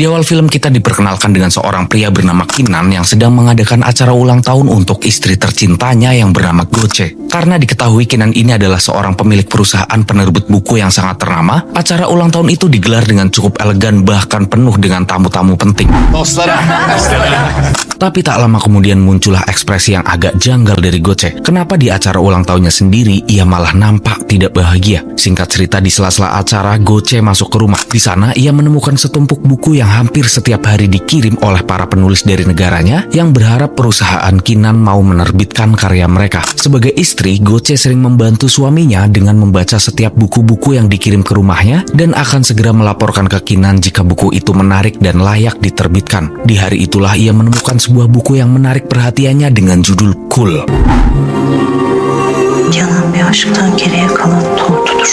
Di awal film kita diperkenalkan dengan seorang pria bernama Kinan yang sedang mengadakan acara ulang tahun untuk istri tercintanya yang bernama Goce. Karena diketahui Kinan ini adalah seorang pemilik perusahaan penerbit buku yang sangat ternama, acara ulang tahun itu digelar dengan cukup elegan bahkan penuh dengan tamu-tamu penting. Tapi tak lama kemudian muncullah ekspresi yang agak janggal dari Goce. Kenapa di acara ulang tahunnya sendiri ia malah nampak tidak bahagia? Singkat cerita, di sela-sela acara Goce masuk ke rumah. Di sana ia menemukan setumpuk buku yang hampir setiap hari dikirim oleh para penulis dari negaranya yang berharap perusahaan Kinan mau menerbitkan karya mereka. Sebagai istri, Goce sering membantu suaminya dengan membaca setiap buku-buku yang dikirim ke rumahnya dan akan segera melaporkan ke Kinan jika buku itu menarik dan layak diterbitkan. Di hari itulah ia menemukan sebuah buku yang menarik perhatiannya dengan judul Cool. Yalan bir aşktan geriye kalan tortudur.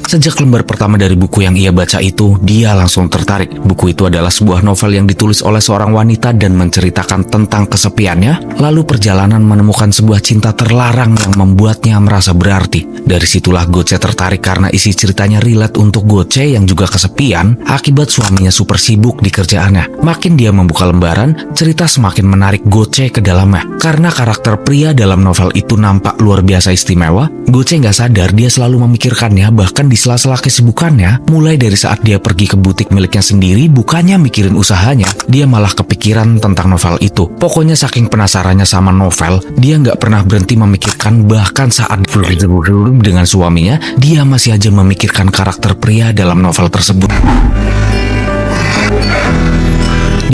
Sejak lembar pertama dari buku yang ia baca itu, dia langsung tertarik. Buku itu adalah sebuah novel yang ditulis oleh seorang wanita dan menceritakan tentang kesepiannya, lalu perjalanan menemukan sebuah cinta terlarang yang membuatnya merasa berarti. Dari situlah Goce tertarik karena isi ceritanya relate untuk Goce yang juga kesepian akibat suaminya super sibuk di kerjaannya. Makin dia membuka lembaran, cerita semakin menarik Goce ke dalamnya. Karena karakter pria dalam novel itu nampak luar biasa istimewa, Goce nggak sadar dia selalu memikirkannya bahkan di sela-sela kesibukannya, mulai dari saat dia pergi ke butik miliknya sendiri, bukannya mikirin usahanya, dia malah kepikiran tentang novel itu. Pokoknya saking penasarannya sama novel, dia nggak pernah berhenti memikirkan, bahkan saat dengan suaminya, dia masih aja memikirkan karakter pria dalam novel tersebut.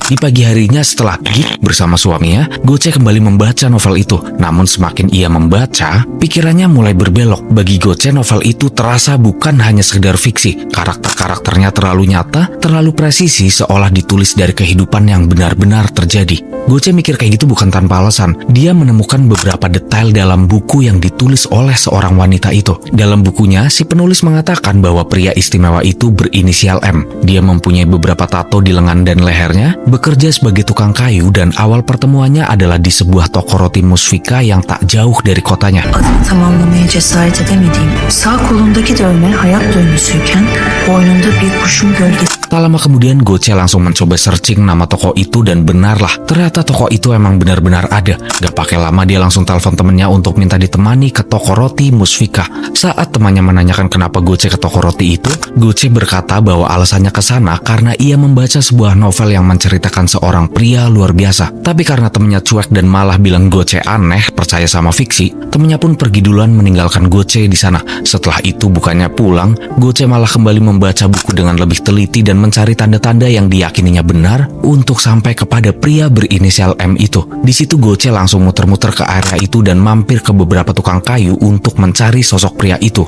Di pagi harinya setelah geek bersama suaminya, Goce kembali membaca novel itu. Namun semakin ia membaca, pikirannya mulai berbelok. Bagi Goce, novel itu terasa bukan hanya sekedar fiksi. Karakter-karakternya terlalu nyata, terlalu presisi, seolah ditulis dari kehidupan yang benar-benar terjadi. Goce mikir kayak gitu bukan tanpa alasan. Dia menemukan beberapa detail dalam buku yang ditulis oleh seorang wanita itu. Dalam bukunya, si penulis mengatakan bahwa pria istimewa itu berinisial M. Dia mempunyai beberapa tato di lengan dan lehernya, bekerja sebagai tukang kayu, dan awal pertemuannya adalah di sebuah toko roti Musfika yang tak jauh dari kotanya. Adını tamamlamaya cesaret edemediğim sağ kolundaki dövme hayat dönmüşüyken boynunda bir kuşun gölgesi. Tak lama kemudian Goce langsung mencoba searching nama toko itu dan benarlah, ternyata toko itu emang benar-benar ada. Gak pakai lama dia langsung telepon temennya untuk minta ditemani ke toko roti Musfika. Saat temannya menanyakan kenapa Goce ke toko roti itu, Goce berkata bahwa alasannya ke sana karena ia membaca sebuah novel yang menceritakan seorang pria luar biasa. Tapi karena temennya cuek dan malah bilang Goce aneh, percaya sama fiksi, temennya pun pergi duluan meninggalkan Goce di sana. Setelah itu bukannya pulang, Goce malah kembali membaca buku dengan lebih teliti dan mencari tanda-tanda yang diyakininya benar untuk sampai kepada pria berinisial M itu. Di situ Goce langsung muter-muter ke area itu dan mampir ke beberapa tukang kayu untuk mencari sosok pria itu.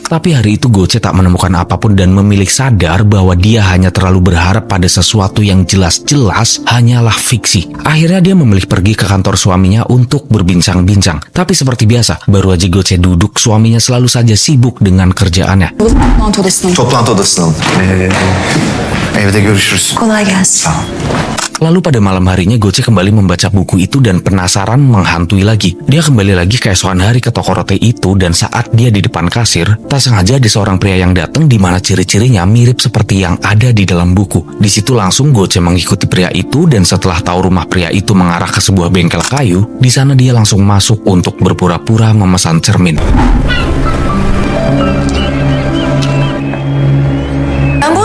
Tapi hari itu Goce tak menemukan apapun dan memilih sadar bahwa dia hanya terlalu berharap pada sesuatu yang jelas-jelas hanyalah fiksi. Akhirnya dia memilih pergi ke kantor suaminya untuk berbincang-bincang. Tapi seperti biasa, baru aja Goce duduk, suaminya selalu saja sibuk dengan kerjaannya. Toplantı odasına alın. Evde görüşürüz. Kolay gelsin. Sağ ol. Lalu pada malam harinya Goce kembali membaca buku itu dan penasaran menghantui lagi. Dia kembali lagi keesokan hari ke toko roti itu dan saat dia di depan kasir, tak sengaja ada seorang pria yang datang di mana ciri-cirinya mirip seperti yang ada di dalam buku. Di situ langsung Goce mengikuti pria itu dan setelah tahu rumah pria itu mengarah ke sebuah bengkel kayu, di sana dia langsung masuk untuk berpura-pura memesan cermin.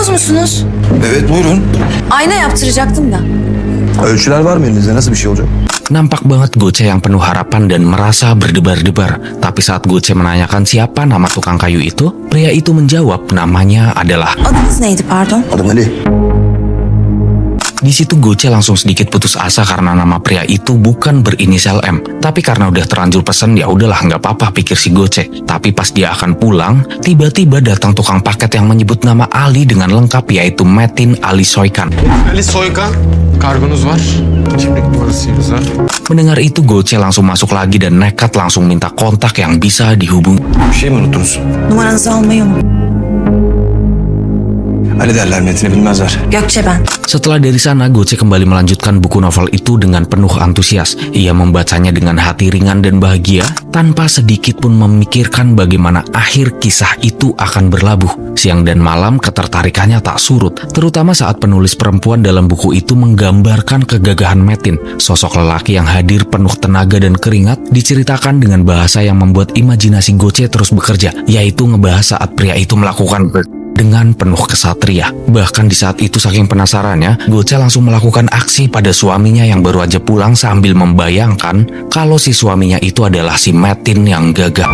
Bozmuşsunuz. Evet buyurun. Ayna yaptıracaktım da. Ölçüler var mı elinizde? Nasıl bir şey olacak? Nampak banget Goce yang penuh harapan dan merasa berdebar-debar. Tapi saat Goce menanyakan siapa nama tukang kayu itu, pria itu menjawab namanya adalah... Adınız neydi pardon? Adım Ali. Di situ Goce langsung sedikit putus asa karena nama pria itu bukan berinisial M. Tapi karena udah terlanjur pesen, ya udahlah nggak apa-apa pikir si Goce. Tapi pas dia akan pulang, tiba-tiba datang tukang paket yang menyebut nama Ali dengan lengkap yaitu Metin Ali Soykan. Ali Soykan, kargonuz var. Kimlik numarası imza. Mendengar itu Goce langsung masuk lagi dan nekat langsung minta kontak yang bisa dihubungi. Bir şey mi unuttunuz? Numaranızı almayı unuttum. Ali derler Metin'i bilmezler. Gökçe ben. Setelah dari sana, Goce kembali melanjutkan buku novel itu dengan penuh antusias. Ia membacanya dengan hati ringan dan bahagia, tanpa sedikit pun memikirkan bagaimana akhir kisah itu akan berlabuh. Siang dan malam ketertarikannya tak surut, terutama saat penulis perempuan dalam buku itu menggambarkan kegagahan Metin, sosok lelaki yang hadir penuh tenaga dan keringat, diceritakan dengan bahasa yang membuat imajinasi Goce terus bekerja, yaitu ngebahas saat pria itu melakukan dengan penuh kesatria. Bahkan di saat itu saking penasarannya, Goce langsung melakukan aksi pada suaminya yang baru aja pulang sambil membayangkan kalau si suaminya itu adalah si Metin yang gagah.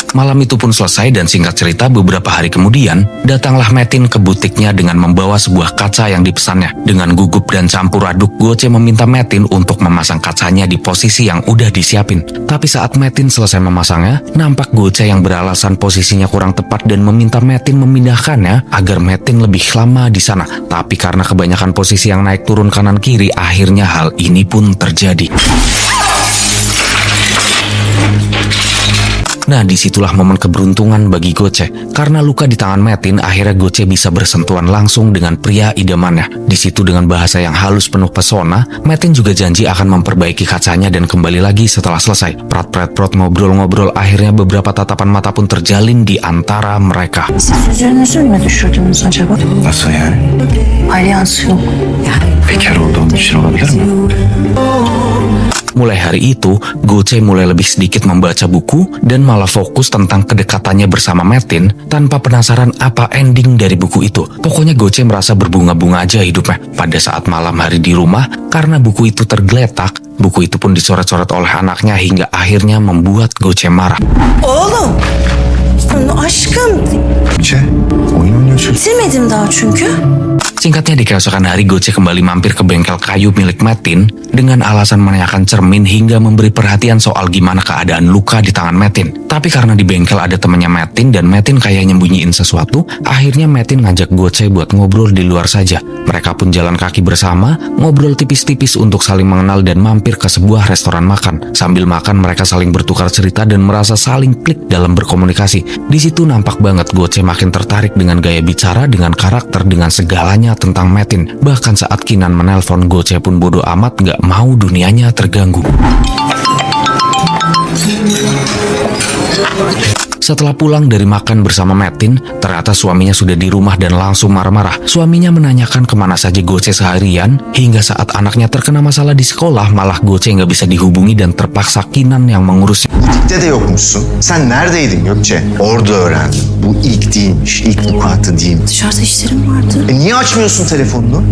Malam itu pun selesai dan singkat cerita beberapa hari kemudian, datanglah Metin ke butiknya dengan membawa sebuah kaca yang dipesannya. Dengan gugup dan campur aduk, Goce meminta Metin untuk memasang kacanya di posisi yang udah disiapin. Tapi saat Metin selesai memasangnya, nampak Goce yang beralasan posisinya kurang tepat dan meminta Metin memindahkannya agar Metin lebih lama di sana. Tapi karena kebanyakan posisi yang naik turun kanan kiri, akhirnya hal ini pun terjadi. Nah, disitulah momen keberuntungan bagi Goce. Karena luka di tangan Metin, akhirnya Goce bisa bersentuhan langsung dengan pria idamannya. Di situ dengan bahasa yang halus penuh pesona, Metin juga janji akan memperbaiki kacanya dan kembali lagi setelah selesai. Prat-prat-prot ngobrol-ngobrol, akhirnya beberapa tatapan mata pun terjalin di antara mereka. Siz üzerinize mi düşürdünüz acaba? Nasıl yani? Alyansı yok. Bekar olduğum için olabilir mi? Mulai hari itu, Goce mulai lebih sedikit membaca buku dan malah fokus tentang kedekatannya bersama Metin tanpa penasaran apa ending dari buku itu. Pokoknya Goce merasa berbunga-bunga aja hidupnya. Pada saat malam hari di rumah, karena buku itu tergeletak, buku itu pun dicoret-coret oleh anaknya hingga akhirnya membuat Goce marah. Oğlum. Aşkım. Oyun oynuyorsun. Bitirmedim daha çünkü. Singkatnya, di keesokan hari Goce kembali mampir ke bengkel kayu milik Metin dengan alasan menanyakan cermin hingga memberi perhatian soal gimana keadaan luka di tangan Metin. Tapi karena di bengkel ada temannya Metin dan Metin kayak nyembunyiin sesuatu, akhirnya Metin ngajak Goce buat ngobrol di luar saja. Mereka pun jalan kaki bersama, ngobrol tipis-tipis untuk saling mengenal dan mampir ke sebuah restoran makan. Sambil makan mereka saling bertukar cerita dan merasa saling klik dalam berkomunikasi. Di situ nampak banget Goce makin tertarik dengan gaya bicara, dengan karakter, dengan segalanya tentang Metin. Bahkan saat Kinan menelpon, Goce pun bodo amat gak mau dunianya terganggu. Setelah pulang dari makan bersama Metin, ternyata suaminya sudah di rumah dan langsung marah-marah. Suaminya menanyakan kemana saja Goce seharian, hingga saat anaknya terkena masalah di sekolah, malah Goce nggak bisa dihubungi dan terpaksa Kinan yang mengurusnya. Butikte de yokmuşsun. Sen neredeydin Gökçe? Orada öğrendim. Bu ilk değilmiş, ilk vukuatı değilmiş. Dışarıda işlerim vardı. Niye açmıyorsun telefonunu?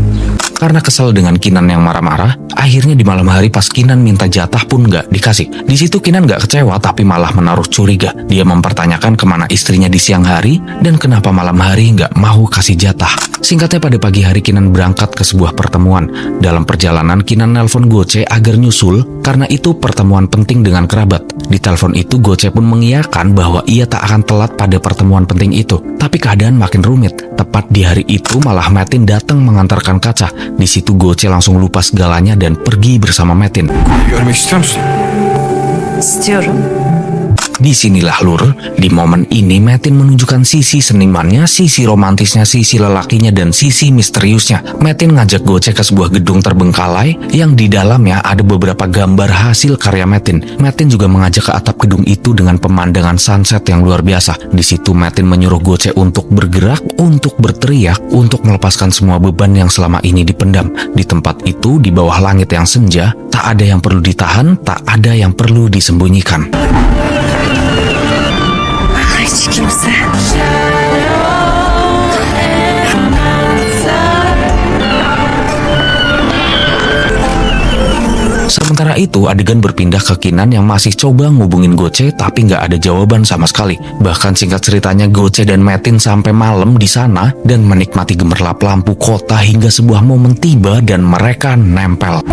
Karena kesal dengan Kinan yang marah-marah, akhirnya di malam hari pas Kinan minta jatah pun nggak dikasih. Di situ Kinan nggak kecewa tapi malah menaruh curiga. Dia mempertanyakan kemana istrinya di siang hari dan kenapa malam hari nggak mau kasih jatah. Singkatnya, pada pagi hari Kinan berangkat ke sebuah pertemuan. Dalam perjalanan, Kinan nelpon Goce agar nyusul karena itu pertemuan penting dengan kerabat. Di telepon itu Goce pun mengiyakan bahwa ia tak akan telat pada pertemuan penting itu. Tapi keadaan makin rumit. Tepat di hari itu malah Metin datang mengantarkan kaca. Di situ Goce langsung lupa segalanya dan pergi bersama Metin. Görmek istiyor musun? İstiyorum. Disinilah Lur, di momen ini Metin menunjukkan sisi senimannya, sisi romantisnya, sisi lelakinya, dan sisi misteriusnya. Metin ngajak Goce ke sebuah gedung terbengkalai yang di dalamnya ada beberapa gambar hasil karya Metin. Metin juga mengajak ke atap gedung itu dengan pemandangan sunset yang luar biasa. Di situ Metin menyuruh Goce untuk bergerak, untuk berteriak, untuk melepaskan semua beban yang selama ini dipendam. Di tempat itu, di bawah langit yang senja, tak ada yang perlu ditahan, tak ada yang perlu disembunyikan. Hiç kimse. Sementara itu, adegan berpindah ke Kinan yang masih coba ngubungin Goce tapi nggak ada jawaban sama sekali. Bahkan singkat ceritanya, Goce dan Metin sampai malam di sana dan menikmati gemerlap lampu kota hingga sebuah momen tiba dan mereka nempel.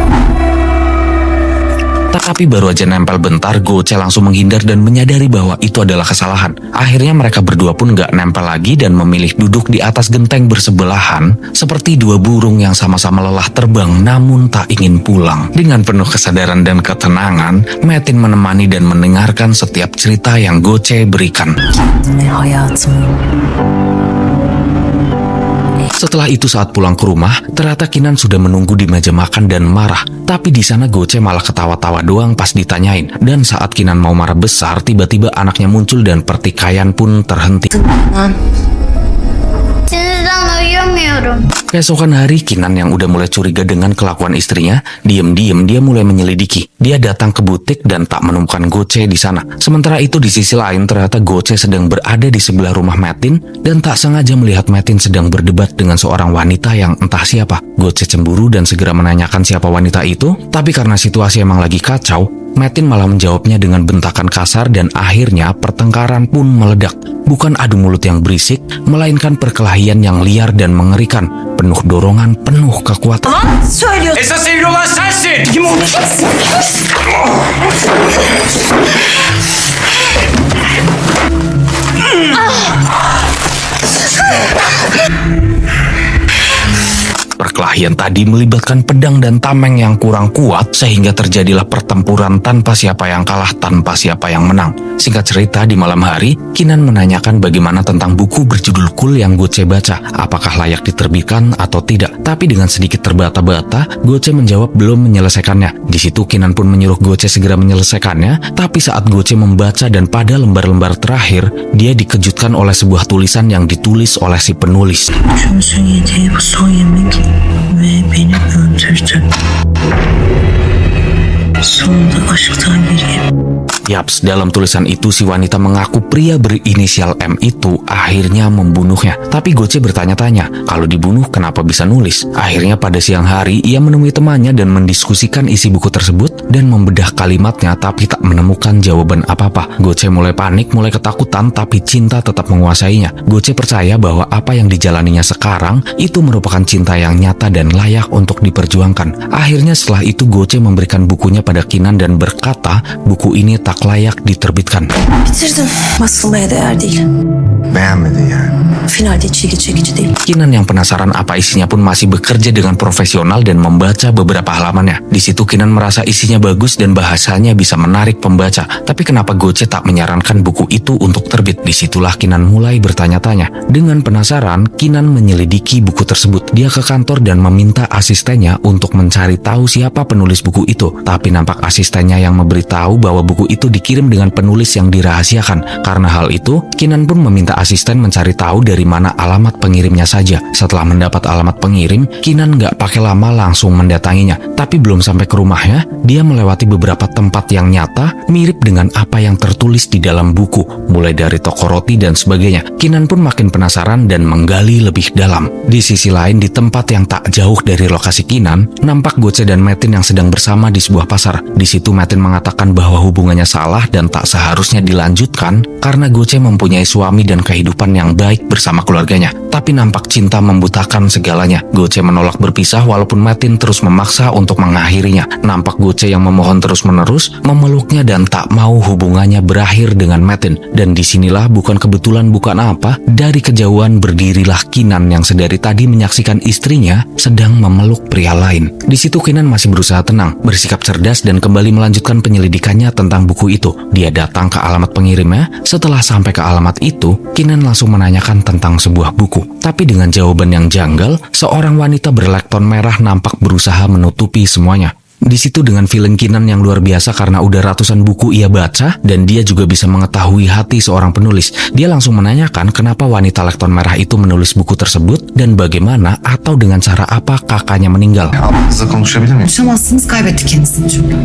Tapi baru aja nempel bentar, Goce langsung menghindar dan menyadari bahwa itu adalah kesalahan. Akhirnya mereka berdua pun gak nempel lagi dan memilih duduk di atas genteng bersebelahan seperti dua burung yang sama-sama lelah terbang namun tak ingin pulang. Dengan penuh kesadaran dan ketenangan, Metin menemani dan mendengarkan setiap cerita yang Goce berikan. Ne hayatımı. Setelah itu saat pulang ke rumah, ternyata Kinan sudah menunggu di meja makan dan marah. Tapi di sana Goce malah ketawa-tawa doang pas ditanyain. Dan saat Kinan mau marah besar, tiba-tiba anaknya muncul dan pertikaian pun terhenti. Sinirden uyuyamıyorum. Keesokan hari, Kinan yang udah mulai curiga dengan kelakuan istrinya, diam-diam dia mulai menyelidiki. Dia datang ke butik dan tak menemukan Goce di sana. Sementara itu di sisi lain ternyata Goce sedang berada di sebelah rumah Metin dan tak sengaja melihat Metin sedang berdebat dengan seorang wanita yang entah siapa. Goce cemburu dan segera menanyakan siapa wanita itu, tapi karena situasi emang lagi kacau, Metin malah menjawabnya dengan bentakan kasar dan akhirnya pertengkaran pun meledak. Bukan adu mulut yang berisik, melainkan perkelahian yang liar dan mengerikan, penuh dorongan, penuh kekuatan. Söylüyorsun. Esas evli olan sensin. Kim o? Perkelahian tadi melibatkan pedang dan tameng yang kurang kuat sehingga terjadilah pertempuran tanpa siapa yang kalah, tanpa siapa yang menang. Singkat cerita, di malam hari, Kinan menanyakan bagaimana tentang buku berjudul Cool yang Goce baca, apakah layak diterbitkan atau tidak. Tapi dengan sedikit terbata-bata, Goce menjawab belum menyelesaikannya. Di situ Kinan pun menyuruh Goce segera menyelesaikannya, tapi saat Goce membaca dan pada lembar-lembar terakhir, dia dikejutkan oleh sebuah tulisan yang ditulis oleh si penulis. Çocuğun yediği bu son yemek ve beni öldürdü. Sonunda aşktan geriye. Yaps, dalam tulisan itu si wanita mengaku pria berinisial M itu akhirnya membunuhnya. Tapi Goce bertanya-tanya, kalau dibunuh kenapa bisa nulis? Akhirnya pada siang hari ia menemui temannya dan mendiskusikan isi buku tersebut dan membedah kalimatnya tapi tak menemukan jawaban apa-apa. Goce mulai panik, mulai ketakutan, tapi cinta tetap menguasainya. Goce percaya bahwa apa yang dijalaninya sekarang itu merupakan cinta yang nyata dan layak untuk diperjuangkan. Akhirnya setelah itu Goce memberikan bukunya pada Kinan dan berkata buku ini tak layak diterbitkan. Bitirdim. Basılmaya değer değil. Beğenmedi yani. Finalde hiç ilgi çekici değil. Kinan yang penasaran apa isinya pun masih bekerja dengan profesional dan membaca beberapa halamannya. Di situ Kinan merasa isinya bagus dan bahasanya bisa menarik pembaca. Tapi kenapa Goce tak menyarankan buku itu untuk terbit? Disitulah Kinan mulai bertanya-tanya. Dengan penasaran, Kinan menyelidiki buku tersebut. Dia ke kantor dan meminta asistennya untuk mencari tahu siapa penulis buku itu. Tapi nampak asistennya yang memberitahu bahwa buku itu dikirim dengan penulis yang dirahasiakan. Karena hal itu, Kinan pun meminta asisten mencari tahu dari mana alamat pengirimnya saja. Setelah mendapat alamat pengirim, Kinan gak pakai lama langsung mendatanginya. Tapi belum sampai ke rumahnya, dia melewati beberapa tempat yang nyata mirip dengan apa yang tertulis di dalam buku, mulai dari toko roti dan sebagainya. Kinan pun makin penasaran dan menggali lebih dalam. Di sisi lain, di tempat yang tak jauh dari lokasi Kinan, nampak Goce dan Metin yang sedang bersama di sebuah pasar. Di situ Metin mengatakan bahwa hubungannya salah dan tak seharusnya dilanjutkan karena Goce mempunyai suami dan kehidupan yang baik bersama keluarganya. Tapi nampak cinta membutakan segalanya. Goce menolak berpisah walaupun Metin terus memaksa untuk mengakhirinya. Nampak Goce yang memohon terus-menerus, memeluknya dan tak mau hubungannya berakhir dengan Metin. Dan disinilah bukan kebetulan bukan apa, dari kejauhan berdirilah Kinan yang sedari tadi menyaksikan istrinya sedang memeluk pria lain. Di situ Kinan masih berusaha tenang, bersikap cerdas dan kembali melanjutkan penyelidikannya tentang buku itu. Dia datang ke alamat pengirimnya. Setelah sampai ke alamat itu, Kinan langsung menanyakan tentang sebuah buku. Tapi dengan jawaban yang janggal, seorang wanita berlekton merah nampak berusaha menutupi semuanya. Di situ dengan feeling Kinan yang luar biasa karena udah ratusan buku ia baca dan dia juga bisa mengetahui hati seorang penulis. Dia langsung menanyakan kenapa wanita lekton merah itu menulis buku tersebut dan bagaimana atau dengan cara apa kakaknya meninggal. Ablanızla konuşabilir miyim? Konuşamazsınız, kaybetti kendisini çünkü.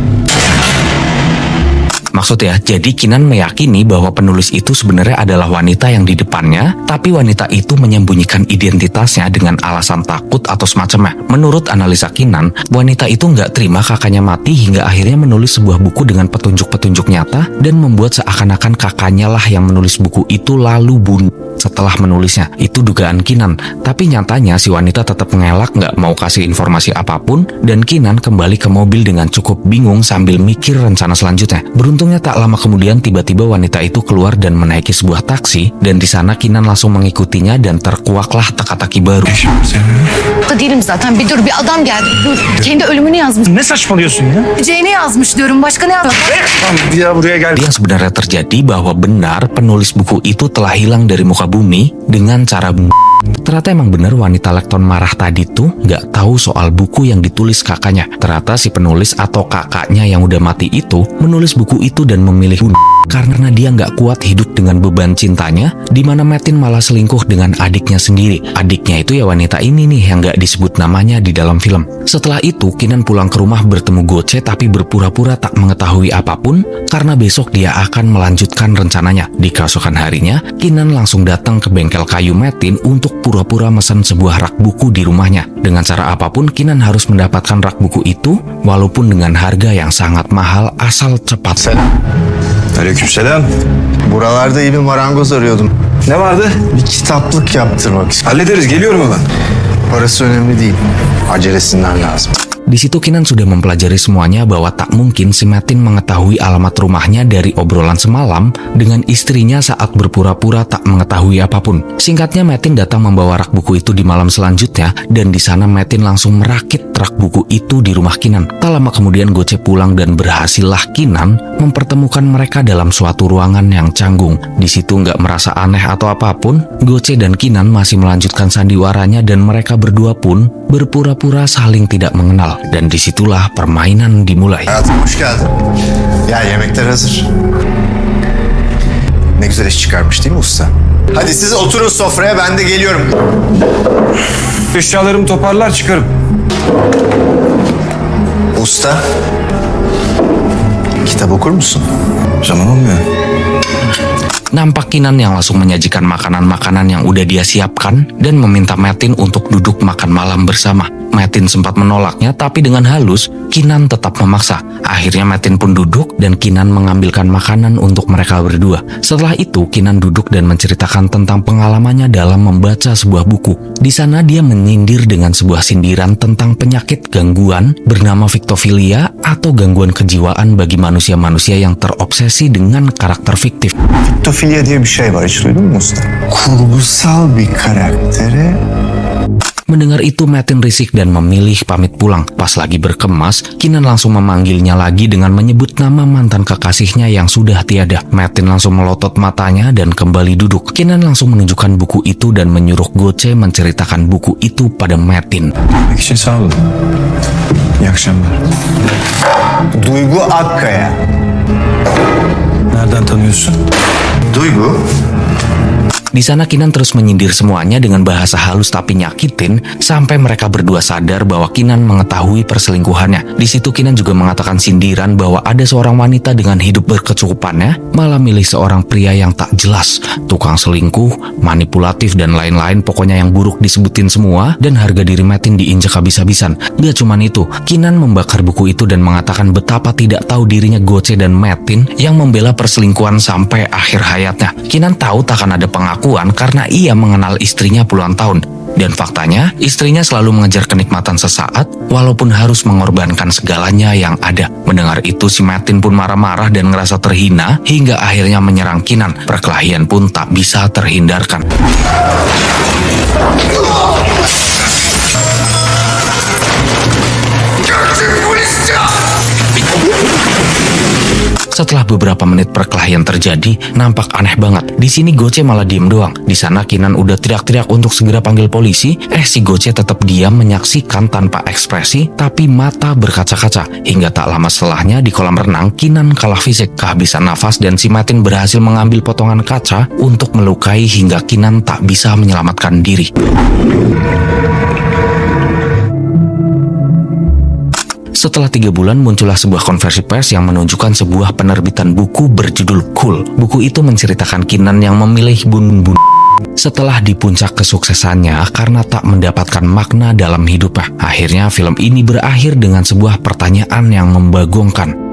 Maksudnya, jadi Kinan meyakini bahwa penulis itu sebenarnya adalah wanita yang di depannya, tapi wanita itu menyembunyikan identitasnya dengan alasan takut atau semacamnya. Menurut analisa Kinan, wanita itu nggak terima kakaknya mati hingga akhirnya menulis sebuah buku dengan petunjuk-petunjuk nyata dan membuat seakan-akan kakaknya lah yang menulis buku itu lalu bunuh. setelah menulisnya. Itu dugaan Kinan, tapi nyatanya si wanita tetap mengelak nggak mau kasih informasi apapun, dan Kinan kembali ke mobil dengan cukup bingung sambil mikir rencana selanjutnya. Beruntungnya tak lama kemudian tiba-tiba wanita itu keluar dan menaiki sebuah taksi, dan di sana Kinan langsung mengikutinya dan terkuaklah teka-teki baru. Değilim zaten. Bir dur, bir adam geldi. Dur. Kendi ölümünü yazmış. Ne saçmalıyorsun ya? C'ni yazmış diyorum. Başka ne yazmış? Tamam ya buraya gel. Yang sebenarnya terjadi bahwa benar penulis buku itu telah hilang dari muka bumi dengan cara Ternyata emang bener wanita Lekton marah tadi tuh nggak tahu soal buku yang ditulis kakaknya. Ternyata si penulis atau kakaknya yang udah mati itu menulis buku itu dan memilih bunuh karena dia nggak kuat hidup dengan beban cintanya, di mana Metin malah selingkuh dengan adiknya sendiri. Adiknya itu ya wanita ini nih yang nggak disebut namanya di dalam film. Setelah itu Kinan pulang ke rumah bertemu Goce tapi berpura-pura tak mengetahui apapun karena besok dia akan melanjutkan rencananya. Di keesokan harinya Kinan langsung datang ke bengkel kayu Metin untuk pura-pura mesen sebuah rak buku di rumahnya. Dengan cara apapun Kinan harus mendapatkan rak buku itu walaupun dengan harga yang sangat mahal asal cepat. Aleykümselam. Buralarda iyi bir marangoz arıyordum. Ne vardı? Bir kitaplık yaptırmak istiyorum. Hallederiz, geliyorum hemen. Parası önemli değil. Acelesinden lazım. Di situ Kinan sudah mempelajari semuanya bahwa tak mungkin si Metin mengetahui alamat rumahnya dari obrolan semalam dengan istrinya saat berpura-pura tak mengetahui apapun. Singkatnya Metin datang membawa rak buku itu di malam selanjutnya dan di sana Metin langsung merakit rak buku itu di rumah Kinan. Tak lama kemudian Goce pulang dan berhasillah Kinan mempertemukan mereka dalam suatu ruangan yang canggung. Di situ nggak merasa aneh atau apapun, Goce dan Kinan masih melanjutkan sandiwaranya dan mereka berdua pun berpura-pura saling tidak mengenal. Dan disitulah permainan dimulai. Hayatım hoş geldin. Ya yemekler hazır. Ne güzel iş çıkarmış değil mi usta? Hadi siz oturun sofraya, ben de geliyorum. Eşyalarımı toparlar çıkarım. Usta. Kitap okur musun? Zaman olmuyor. Nampak Kinan yang langsung menyajikan makanan-makanan yang udah dia siapkan dan meminta Metin untuk duduk makan malam bersama. Metin sempat menolaknya, tapi dengan halus Kinan tetap memaksa. Akhirnya Metin pun duduk dan Kinan mengambilkan makanan untuk mereka berdua. Setelah itu Kinan duduk dan menceritakan tentang pengalamannya dalam membaca sebuah buku. Di sana dia menyindir dengan sebuah sindiran tentang penyakit gangguan bernama viktofilia atau gangguan kejiwaan bagi manusia-manusia yang terobsesi dengan karakter fiktif. Fiktofilya diye bir şey var, hiç duydun mu usta? Kurgusal bir karaktere Mendengar itu Metin risik dan memilih pamit pulang. Pas lagi berkemas, Kinan langsung memanggilnya lagi dengan menyebut nama mantan kekasihnya yang sudah tiada. Metin langsung melotot matanya dan kembali duduk. Kinan langsung menunjukkan buku itu dan menyuruh Goce menceritakan buku itu pada Metin. Yemek için sağ olun. İyi akşamlar. Duygu Akkaya. Nereden tanıyorsun? Duygu? Di sana Kinan terus menyindir semuanya dengan bahasa halus tapi nyakitin sampai mereka berdua sadar bahwa Kinan mengetahui perselingkuhannya. Di situ Kinan juga mengatakan sindiran bahwa ada seorang wanita dengan hidup berkecukupannya malah milih seorang pria yang tak jelas, tukang selingkuh, manipulatif dan lain-lain, pokoknya yang buruk disebutin semua dan harga diri Metin diinjak habis-habisan. Gak cuman itu, Kinan membakar buku itu dan mengatakan betapa tidak tahu dirinya Goce dan Metin yang membela perselingkuhan sampai akhir hayatnya. Kinan tahu takkan ada pengakuan karena ia mengenal istrinya puluhan tahun. Dan faktanya, istrinya selalu mengejar kenikmatan sesaat walaupun harus mengorbankan segalanya yang ada. Mendengar itu si Metin pun marah-marah dan ngerasa terhina hingga akhirnya menyerang Kinan. Perkelahian pun tak bisa terhindarkan. Setelah beberapa menit perkelahian terjadi, nampak aneh banget. Di sini Goce malah diem doang. Di sana Kinan udah teriak-teriak untuk segera panggil polisi. Si Goce tetap diam menyaksikan tanpa ekspresi, tapi mata berkaca-kaca. Hingga tak lama setelahnya di kolam renang, Kinan kalah fisik, kehabisan nafas, dan si Metin berhasil mengambil potongan kaca untuk melukai hingga Kinan tak bisa menyelamatkan diri. Setelah 3 bulan muncullah sebuah konversi pers yang menunjukkan sebuah penerbitan buku berjudul Cool. Buku itu menceritakan Kinan yang memilih bun-bun setelah di puncak kesuksesannya karena tak mendapatkan makna dalam hidupnya. Akhirnya film ini berakhir dengan sebuah pertanyaan yang membagongkan.